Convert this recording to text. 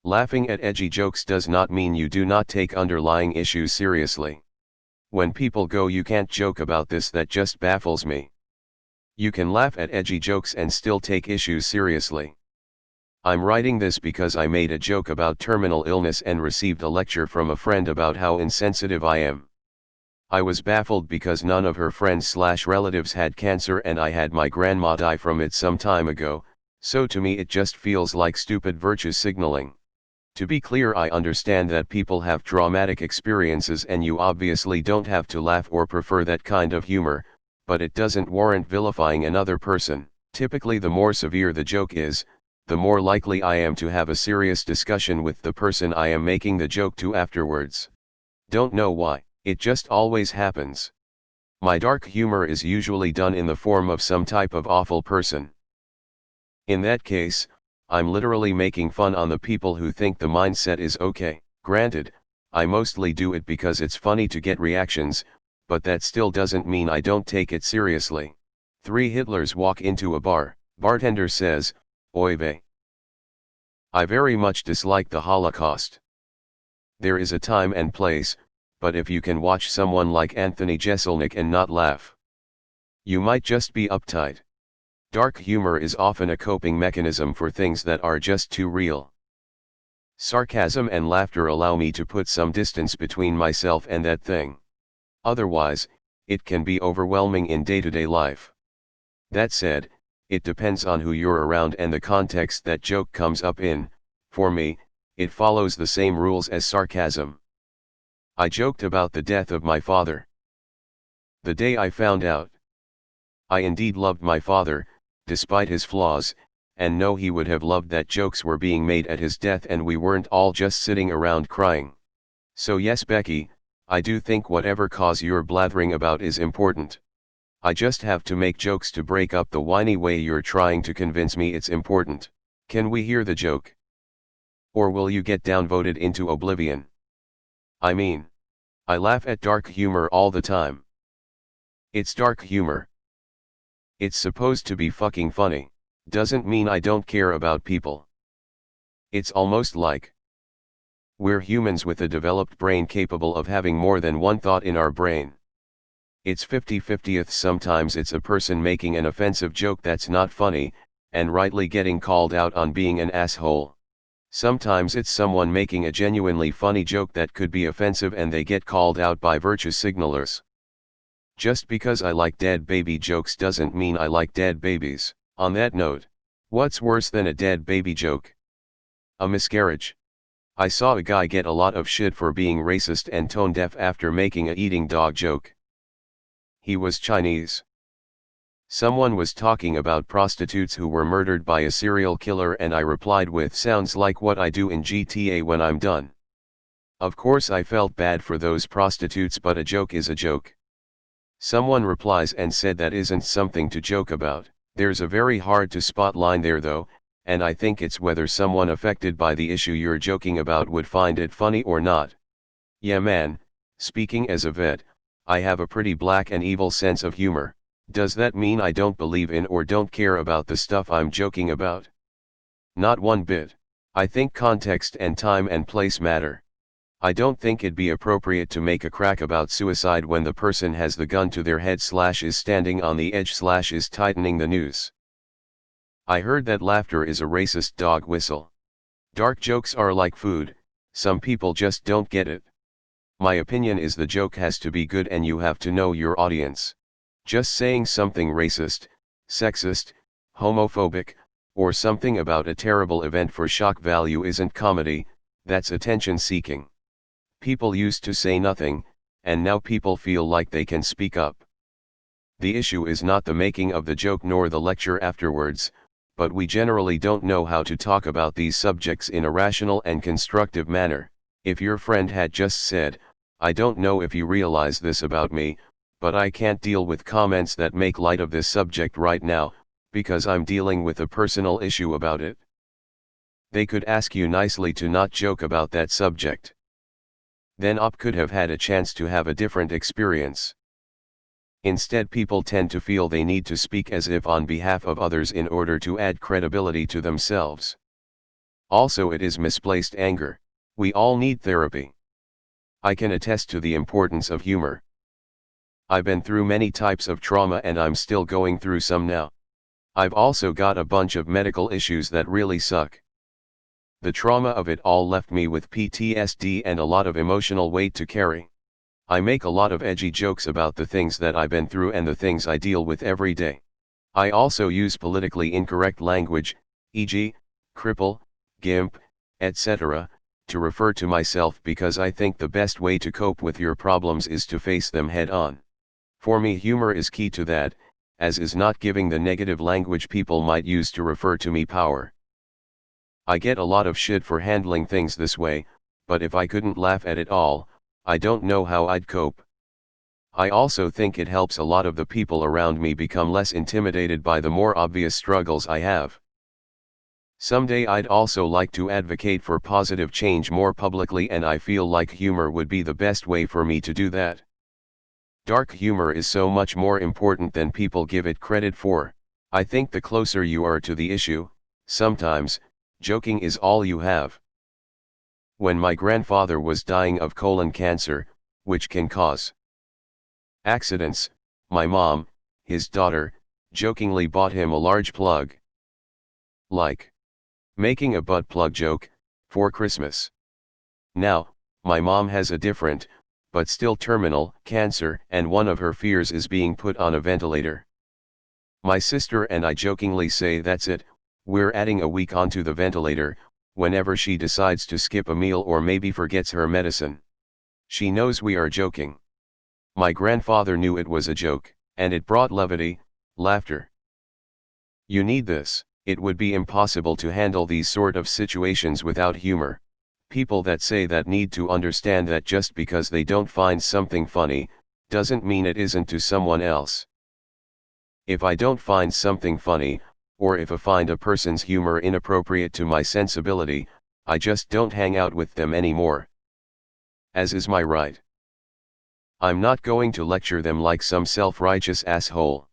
Laughing at edgy jokes does not mean you do not take underlying issues seriously. When people go "you can't joke about this," that just baffles me. You can laugh at edgy jokes and still take issues seriously. I'm writing this because I made a joke about terminal illness and received a lecture from a friend about how insensitive I am. I was baffled because none of her friends/relatives had cancer and I had my grandma die from it some time ago, so to me it just feels like stupid virtue signaling. To be clear, I understand that people have traumatic experiences and you obviously don't have to laugh or prefer that kind of humor, but it doesn't warrant vilifying another person. Typically, the more severe the joke is, the more likely I am to have a serious discussion with the person I am making the joke to afterwards. Don't know why, it just always happens. My dark humor is usually done in the form of some type of awful person. In that case, I'm literally making fun on the people who think the mindset is okay. Granted, I mostly do it because it's funny to get reactions, but that still doesn't mean I don't take it seriously. 3 Hitlers walk into a bar. Bartender says, "Oy vey. I very much dislike the Holocaust." There is a time and place, but if you can watch someone like Anthony Jeselnik and not laugh, you might just be uptight. Dark humor is often a coping mechanism for things that are just too real. Sarcasm and laughter allow me to put some distance between myself and that thing. Otherwise, it can be overwhelming in day-to-day life. That said, it depends on who you're around and the context that joke comes up in. For me, it follows the same rules as sarcasm. I joked about the death of my father. The day I found out. I indeed loved my father, despite his flaws, and know he would have loved that jokes were being made at his death and we weren't all just sitting around crying. So yes, Becky, I do think whatever cause you're blathering about is important. I just have to make jokes to break up the whiny way you're trying to convince me it's important. Can we hear the joke? Or will you get downvoted into oblivion? I mean, I laugh at dark humor all the time. It's dark humor. It's supposed to be fucking funny, doesn't mean I don't care about people. It's almost like we're humans with a developed brain capable of having more than one thought in our brain. It's 50-50. Sometimes it's a person making an offensive joke that's not funny, and rightly getting called out on being an asshole. Sometimes it's someone making a genuinely funny joke that could be offensive and they get called out by virtue signalers. Just because I like dead baby jokes doesn't mean I like dead babies. On that note, what's worse than a dead baby joke? A miscarriage. I saw a guy get a lot of shit for being racist and tone deaf after making a eating dog joke. He was Chinese. Someone was talking about prostitutes who were murdered by a serial killer and I replied with, "Sounds like what I do in GTA when I'm done." Of course I felt bad for those prostitutes, but a joke is a joke. Someone replies and said that isn't something to joke about. There's a very hard to spot line there though, and I think it's whether someone affected by the issue you're joking about would find it funny or not. Yeah man, speaking as a vet, I have a pretty black and evil sense of humor. Does that mean I don't believe in or don't care about the stuff I'm joking about? Not one bit. I think context and time and place matter. I don't think it'd be appropriate to make a crack about suicide when the person has the gun to their head / is standing on the edge / is tightening the noose. I heard that laughter is a racist dog whistle. Dark jokes are like food, some people just don't get it. My opinion is the joke has to be good and you have to know your audience. Just saying something racist, sexist, homophobic, or something about a terrible event for shock value isn't comedy, that's attention seeking. People used to say nothing, and now people feel like they can speak up. The issue is not the making of the joke nor the lecture afterwards, but we generally don't know how to talk about these subjects in a rational and constructive manner. If your friend had just said, "I don't know if you realize this about me, but I can't deal with comments that make light of this subject right now, because I'm dealing with a personal issue about it," they could ask you nicely to not joke about that subject. Then OP could have had a chance to have a different experience. Instead, people tend to feel they need to speak as if on behalf of others in order to add credibility to themselves. Also it is misplaced anger. We all need therapy. I can attest to the importance of humor. I've been through many types of trauma and I'm still going through some now. I've also got a bunch of medical issues that really suck. The trauma of it all left me with PTSD and a lot of emotional weight to carry. I make a lot of edgy jokes about the things that I've been through and the things I deal with every day. I also use politically incorrect language, e.g., cripple, gimp, etc., to refer to myself because I think the best way to cope with your problems is to face them head on. For me, humor is key to that, as is not giving the negative language people might use to refer to me power. I get a lot of shit for handling things this way, but if I couldn't laugh at it all, I don't know how I'd cope. I also think it helps a lot of the people around me become less intimidated by the more obvious struggles I have. Someday I'd also like to advocate for positive change more publicly, and I feel like humor would be the best way for me to do that. Dark humor is so much more important than people give it credit for. I think the closer you are to the issue, sometimes, joking is all you have. When my grandfather was dying of colon cancer, which can cause accidents, my mom, his daughter, jokingly bought him a large plug. Like making a butt plug joke, for Christmas. Now, my mom has a different, but still terminal, cancer, and one of her fears is being put on a ventilator. My sister and I jokingly say that's it, we're adding a week onto the ventilator, whenever she decides to skip a meal or maybe forgets her medicine. She knows we are joking. My grandfather knew it was a joke, and it brought levity, laughter. You need this. It would be impossible to handle these sort of situations without humor. People that say that need to understand that just because they don't find something funny, doesn't mean it isn't to someone else. If I don't find something funny, or if I find a person's humor inappropriate to my sensibility, I just don't hang out with them anymore. As is my right. I'm not going to lecture them like some self-righteous asshole.